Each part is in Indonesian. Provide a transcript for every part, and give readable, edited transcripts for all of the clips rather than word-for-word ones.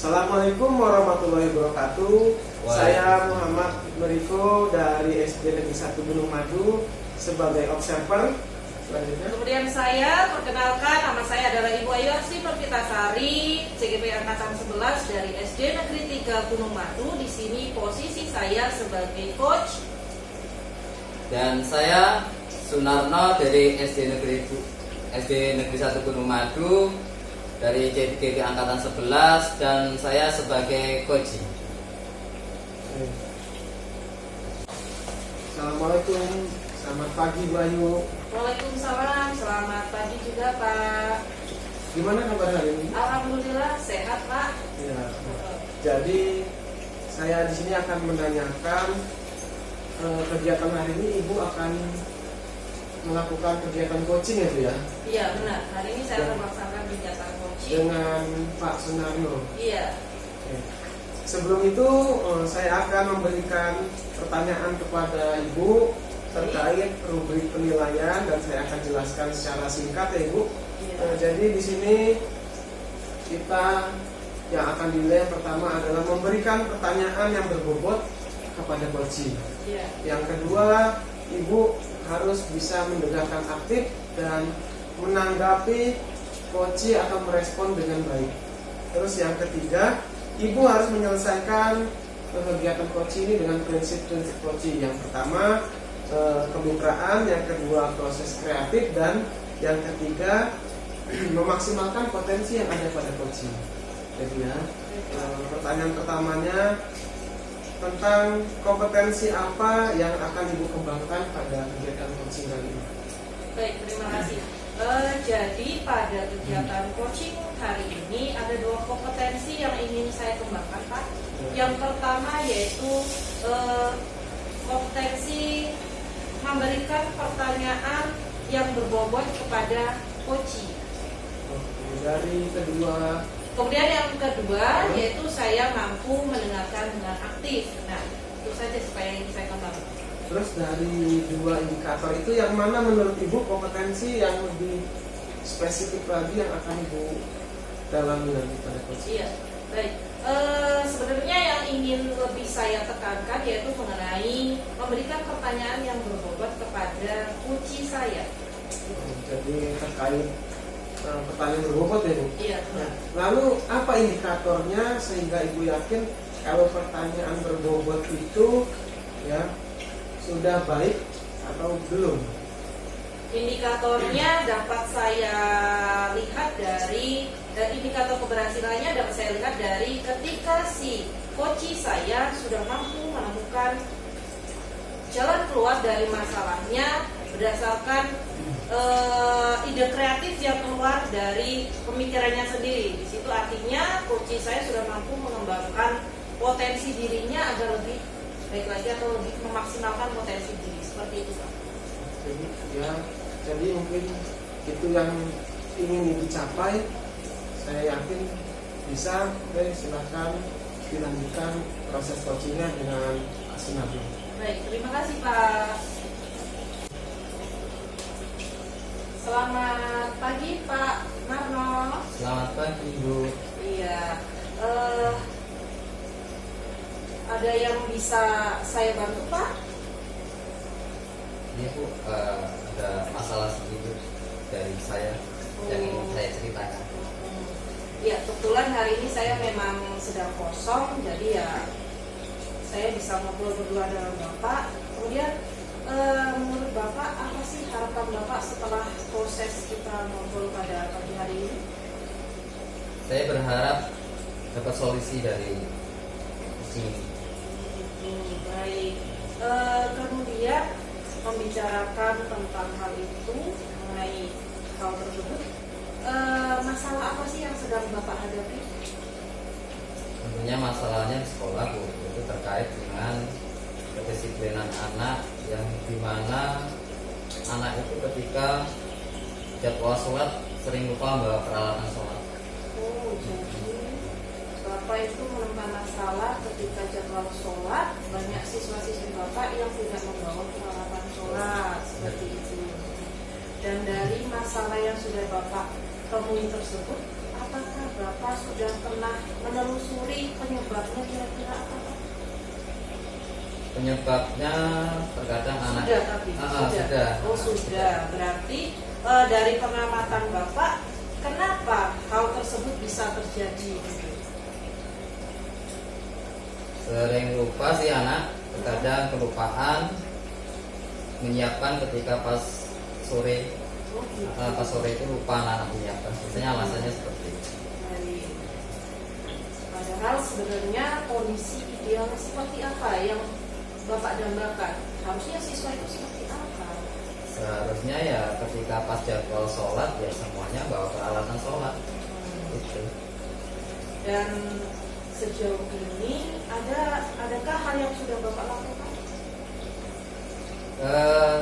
Assalamualaikum warahmatullahi wabarakatuh. Saya Muhammad Meriko dari SD Negeri 1 Gunung Madu sebagai observer. Selanjutnya. Kemudian saya perkenalkan, nama saya adalah Ibu Ayu Arsy Pervitasari, CGP Angkatan 11 dari SD Negeri 3 Gunung Madu. Di sini posisi saya sebagai coach. Dan saya Sunarno dari SD Negeri 1 Gunung Madu dari CGP Angkatan 11 dan saya sebagai coach. Assalamualaikum, selamat pagi Bu Ayu. Waalaikumsalam, selamat pagi juga Pak. Gimana kabar hari ini? Alhamdulillah sehat Pak. Ya. Jadi saya di sini akan menanyakan kegiatan hari ini. Ibu akan melakukan kegiatan coaching ya Bu ya? Iya benar, hari ini saya akan melaksanakan kegiatan coaching Dengan Pak Sunarno. Iya. Oke. Sebelum itu saya akan memberikan pertanyaan kepada Ibu terkait rubrik penilaian dan saya akan jelaskan secara singkat ya Ibu. Iya. Jadi di sini kita yang akan dinilai pertama adalah memberikan pertanyaan yang berbobot kepada coach. Iya. Yang kedua, Ibu harus bisa mendengarkan aktif dan menanggapi coach atau merespon dengan baik. Terus yang ketiga, Ibu harus menyelesaikan kegiatan coach ini dengan prinsip-prinsip coach. Yang pertama kemitraan, yang kedua proses kreatif, dan yang ketiga memaksimalkan potensi yang ada pada coach. Jadi ya, pertanyaan pertamanya tentang kompetensi apa yang akan Ibu kembangkan pada kegiatan coaching kali ini. Baik, terima kasih. Jadi pada kegiatan coaching hari ini ada dua kompetensi yang ingin saya kembangkan Pak. Yang pertama yaitu kompetensi memberikan pertanyaan yang berbobot kepada coach. Dari kedua. Kemudian yang kedua yaitu saya mampu mendengarkan dengan aktif. Nah, itu saja supaya yang saya kembangkan. Terus dari dua indikator itu yang mana menurut Ibu kompetensi yang lebih spesifik lagi yang akan Ibu dalami nanti pada coach? Iya, baik. Sebenarnya yang ingin lebih saya tekankan yaitu mengenai memberikan pertanyaan yang berbobot kepada coach saya. Jadi terkait pertanyaan berbobot ya Bu? Iya. Nah, lalu apa indikatornya sehingga Ibu yakin kalau pertanyaan berbobot itu ya sudah baik atau belum? Indikatornya dapat saya lihat dari indikator keberhasilannya dapat saya lihat dari ketika si coach saya sudah mampu menemukan jalan keluar dari masalahnya berdasarkan ide kreatif yang keluar dari pemikirannya sendiri. Di situ artinya coach saya sudah mampu mengembangkan potensi dirinya agar lebih baik lagi atau lebih memaksimalkan potensi diri. Seperti itu Pak. Jadi mungkin itu yang ingin dicapai. Saya yakin bisa. Oke, silakan dilanjutkan proses coachingnya dengan Sunarno. Baik, terima kasih Pak. Selamat pagi Pak Marno. Selamat pagi Bu. Iya. Ada yang bisa saya bantu Pak? Iya Bu, ada masalah sedikit dari saya yang ingin saya ceritakan. Ya, kebetulan hari ini saya memang sedang kosong, jadi ya saya bisa ngobrol berdua dengan Bapak. Kemudian menurut Bapak apa sih harapan Bapak setelah proses kita ngobrol pada pagi hari ini? Saya berharap dapat solusi dari sini. Baik. Kemudian membicarakan tentang hal itu, mengenai hal tersebut, masalah apa sih yang sedang Bapak hadapi? Tentunya masalahnya di sekolah Bu, itu terkait dengan kedisiplinan anak yang dimana anak itu ketika jadwal sholat sering lupa membawa peralatan sholat. Oh, jadi Bapak itu menemukan masalah ketika jadwal sholat banyak siswa-siswi Bapak yang tidak membawa peralatan sholat seperti itu. Dan dari masalah yang sudah Bapak temui tersebut, apakah Bapak sudah pernah menelusuri penyebabnya kira-kira apa Pak? Penyebabnya terkadang anak Sudah tapi sudah. Oh sudah. Berarti dari pengamatan Bapak, kenapa hal tersebut bisa terjadi? Gitu? Sering lupa sih anak, terkadang kelupaan menyiapkan ketika pas sore. Oh, gitu. Pas sore itu lupa anak menyiapkan. Biasanya alasannya seperti itu. Baik. Padahal sebenarnya kondisi idealnya seperti apa yang Bapak dambakan? Harusnya siswa itu seperti apa? Seharusnya ya ketika pas jadwal sholat ya semuanya bawa peralatan sholat. Itu. Dan sejauh ini adakah hal yang sudah Bapak lakukan?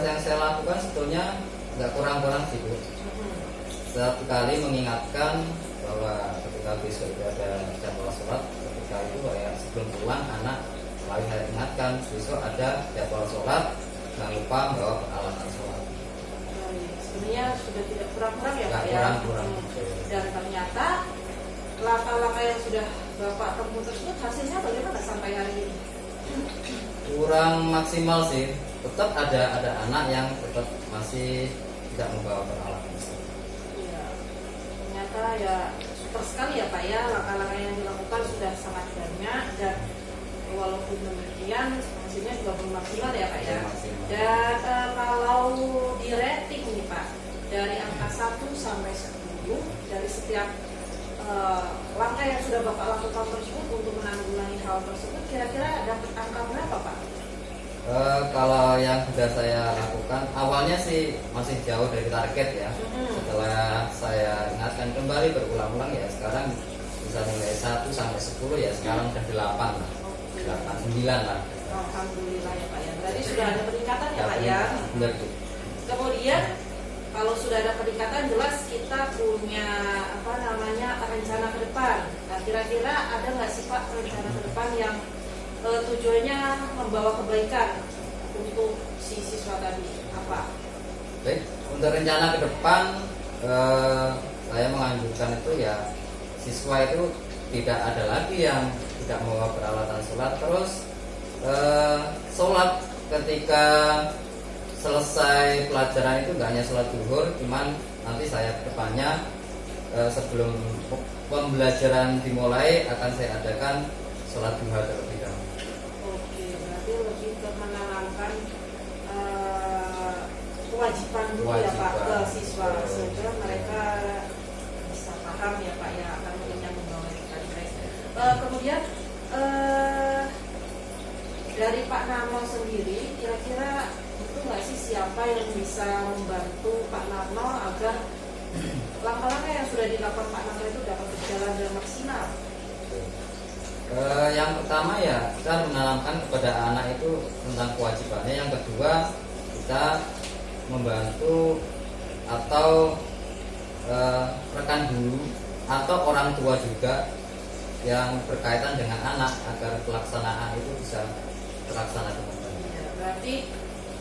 Yang saya lakukan sebetulnya nggak kurang-kurang sih Bu. Setiap kali mengingatkan bahwa ketika besok itu ada jadwal sholat, ketika itu ya sebelum pulang anak selalu saya ingatkan besok ada jadwal sholat, jangan lupa bawa peralatan sholat. Sebenarnya sudah tidak kurang-kurang ya Nggak Pak ya. kurang-kurang. Dan ternyata langkah-langkah yang sudah Bapak tempuh tersebut hasilnya bagaimana sampai hari ini? Kurang maksimal sih. Tetap ada anak yang tetap masih tidak membawa peralatan. Iya. Ternyata ya super sekali ya Pak ya, langkah-langkah yang dilakukan sudah sangat banyak dan walaupun demikian hasilnya juga belum maksimal ya Pak ya. Belum maksimal. Dan kalau di rating nih Pak, dari angka 1 sampai 10 dari setiap langkah yang sudah Bapak lakukan tersebut untuk menanggulangi hal tersebut, kira-kira dapat angka berapa Pak? Kalau yang sudah saya lakukan awalnya sih masih jauh dari target ya. Setelah saya ingatkan kembali berulang-ulang ya sekarang bisa nilai 1 sampai 10 ya sekarang sudah 8 lah. 8, 9 lah. Alhamdulillah ya Pak ya. Berarti sudah ada peningkatan ya Pak ya. Benar Bu. Kemudian kalau sudah ada peningkatan jelas kita punya rencana ke depan. Nah kira-kira ada nggak sih Pak rencana ke depan yang tujuannya membawa kebaikan untuk si siswa tadi apa? Baik, untuk rencana ke depan saya menganjurkan itu ya siswa itu tidak ada lagi yang tidak membawa peralatan sholat, terus sholat ketika selesai pelajaran itu nggak hanya sholat zuhur, cuman nanti saya ke depannya sebelum pembelajaran dimulai akan saya adakan sholat duha terlebih dahulu. Oke, berarti lebih ke menanamkan kewajiban dulu ya Pak ke siswa sehingga mereka bisa paham ya Pak ya akan pentingnya membawa ibadah. Kemudian dari Pak Narno sendiri kira-kira itu nggak sih siapa yang bisa membantu Pak Narno agar langkah-langkah yang sudah dilakukan Pak Narno itu dapat berjalan dengan maksimal? Yang pertama ya kita menanamkan kepada anak itu tentang kewajibannya. Yang kedua kita membantu atau rekan guru atau orang tua juga yang berkaitan dengan anak agar pelaksanaan itu bisa terlaksana dengan baik. Ya, berarti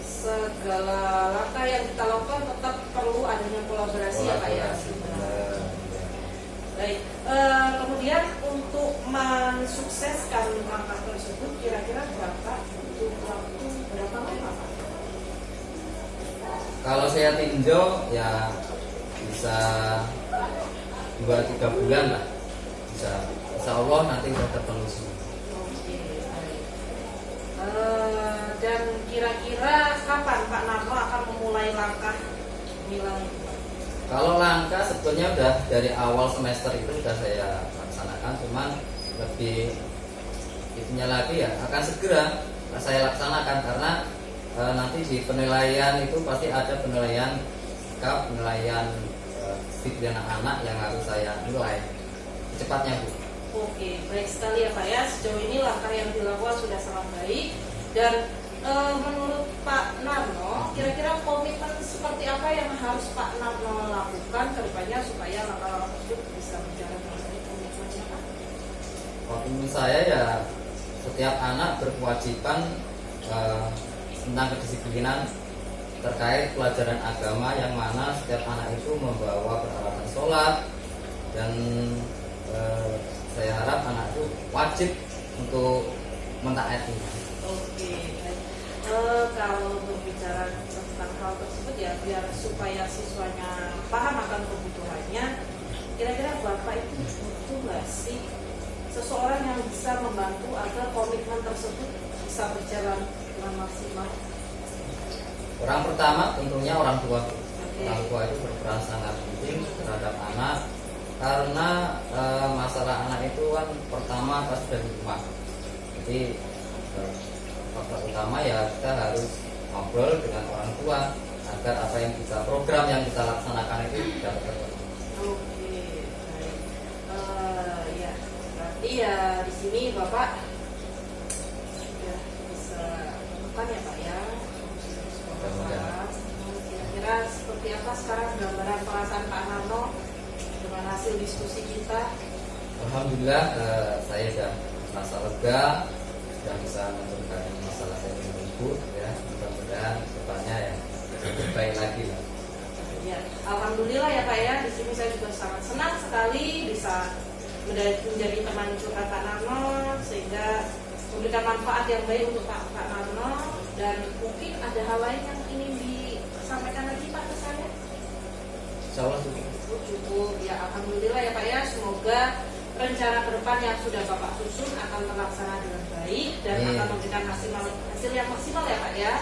segala langkah yang kita lakukan tetap perlu adanya kolaborasi ya Pak ya. Benar. Baik, kemudian untuk mensukseskan langkah tersebut kira-kira berapa butuh waktu berapa lama Pak? Kalau saya tinjau ya bisa 2-3 bulan lah, bisa. Insya Allah nanti sudah terpenuhi semua. Oke, baik. Dan kira-kira kapan Pak Narno akan memulai langkah nilai? Kalau langkah sebetulnya udah dari awal semester itu sudah saya laksanakan, cuman lebih itunya lagi ya akan segera saya laksanakan karena nanti di penilaian itu pasti ada penilaian sikap, penilaian disiplin anak yang harus saya nilai cepatnya Bu. Oke, baik sekali ya Pak ya. Sejauh ini langkah yang dilakukan sudah sangat baik. Dan menurut Pak Narno, kira-kira komitmen seperti apa yang harus Pak Narno lakukan ke depannya supaya langkah-langkah tersebut bisa berjalan dengan baik? Komitmennya Pak? Komitmen saya ya setiap anak berkewajiban tentang kedisiplinan terkait pelajaran agama yang mana setiap anak itu membawa peralatan sholat dan saya harap anak itu wajib untuk mentaatinya. Oke, baik. Kalau berbicara tentang hal tersebut ya, biar supaya siswanya paham akan kebutuhannya, kira-kira Bapak itu butuh nggak sih seseorang yang bisa membantu agar komitmen tersebut bisa berjalan dengan maksimal? Orang pertama tentunya orang tua. Oke. Orang tua itu berperan sangat penting terhadap anak, karena masalah anak itu kan pertama pasti dari rumah. Jadi faktor utama ya kita harus ngobrol dengan orang tua agar apa yang kita program yang kita laksanakan itu dapat terpenuhi. Oke, baik. Ya, berarti ya di sini Bapak sudah bisa menemukan ya Pak ya. Masalah. Kira-kira seperti apa sekarang gambaran perasaan Pak Narno dengan hasil diskusi kita? Alhamdulillah saya sudah merasa lega, sudah bisa menceritakan masalah saya dengan ibu ya. Mudah-mudahan depannya ya lebih baik lagi lah. Ya, alhamdulillah ya Pak ya. Di sini saya juga sangat senang sekali bisa menjadi teman curhat Pak Narno sehingga memberikan manfaat yang baik untuk Pak Narno. Dan mungkin ada hal lain yang ingin disampaikan lagi Pak ke saya? Insyaallah cukup. Cukup ya, alhamdulillah ya Pak ya. Semoga rencana ke depan yang sudah Bapak susun akan terlaksana dengan baik dan akan memberikan hasil yang maksimal ya Pak ya.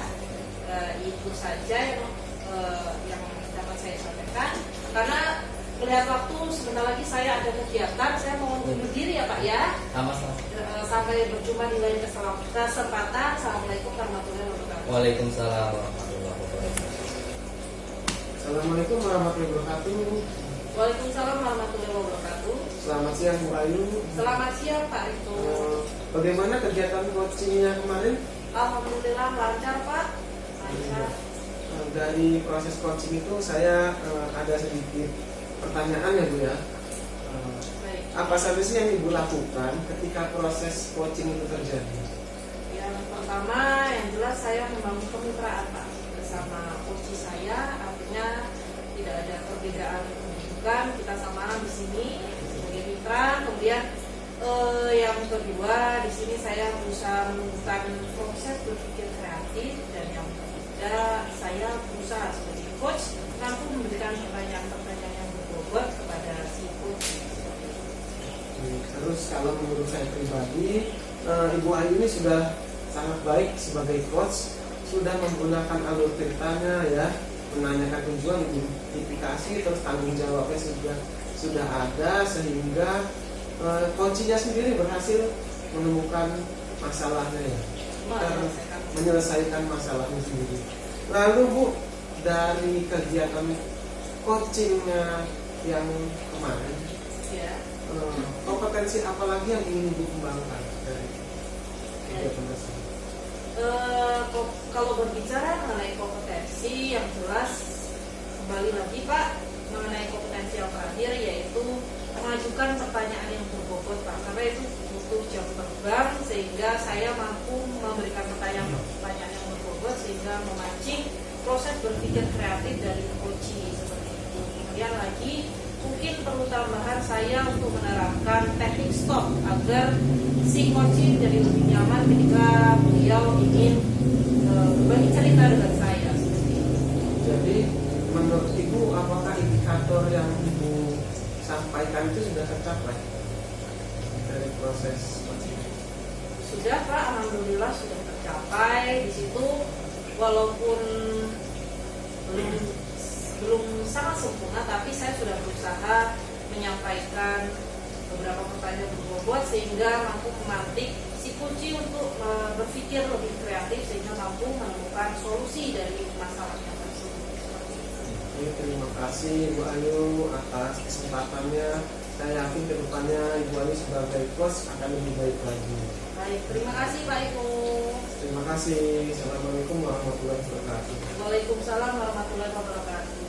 Itu saja yang dapat saya sampaikan. Karena melihat waktu sebentar lagi saya ada kegiatan, saya mau undur diri ya Pak ya. Sama-sama. Sampai berjumpa di lain kesempatan. Assalamualaikum warahmatullahi wabarakatuh. Waalaikumsalam warahmatullahi wabarakatuh. Assalamualaikum warahmatullahi wabarakatuh. Waalaikumsalam warahmatullahi wabarakatuh. Selamat siang Bu Ayu. Selamat siang Pak Rito. Bagaimana kegiatan coachingnya kemarin? Alhamdulillah lancar Pak. Lancar. Dari proses coaching itu saya ada sedikit pertanyaan ya Bu ya. Baik. Apa saja sih yang Ibu lakukan ketika proses coaching itu terjadi? Yang pertama yang jelas saya membangun kemitraan Pak bersama coach saya, artinya tidak ada perbedaan pendidikan, kita sama di sini sebagai mitra. Kemudian yang kedua di sini saya berusaha menemukan proses berpikir kreatif, dan yang ketiga saya berusaha sebagai coach mampu memberikan pertanyaan-pertanyaan yang berbobot kepada si coach. Terus kalau menurut saya pribadi, Ibu Ayu ini sudah sangat baik sebagai coach, sudah menggunakan alur ceritanya ya, menanyakan tujuan, identifikasi, terus tanggung jawabnya sudah ada, sehingga coachnya sendiri berhasil menemukan masalahnya ya, menyelesaikan masalahnya sendiri. Lalu Bu, dari kegiatan coachingnya yang kemarin, Ya. kompetensi apa lagi yang ingin Ibu kembangkan dari kegiatan tersebut? Kalau berbicara mengenai kompetensi yang jelas, kembali lagi Pak, mengenai kompetensi yang terakhir yaitu mengajukan pertanyaan yang berbobot Pak, karena itu butuh jam terbang sehingga saya mampu memberikan pertanyaan yang berbobot sehingga memancing proses berpikir kreatif dari coach seperti itu. Kemudian lagi mungkin perlu tambahan saya untuk menerapkan teknik stop agar si coach jadi lebih nyaman ketika beliau ingin berbagi cerita dengan saya seperti itu. Jadi menurut Ibu, apakah indikator yang Ibu sampaikan itu sudah tercapai dari proses coaching? Sudah Pak, alhamdulillah sudah tercapai. Di situ walaupun belum sangat sempurna, tapi saya sudah berusaha menyampaikan beberapa pertanyaan berbobot sehingga mampu memantik si kunci untuk berpikir lebih kreatif sehingga mampu menemukan solusi dari masalahnya tersebut. Terima kasih Ibu Ayu atas kesempatannya. Saya yakin kedepannya Ibu Ayu sebagai coach akan lebih baik lagi. Baik, terima kasih Pak Ibu. Terima kasih. Assalamualaikum warahmatullahi wabarakatuh. Waalaikumsalam warahmatullahi wabarakatuh.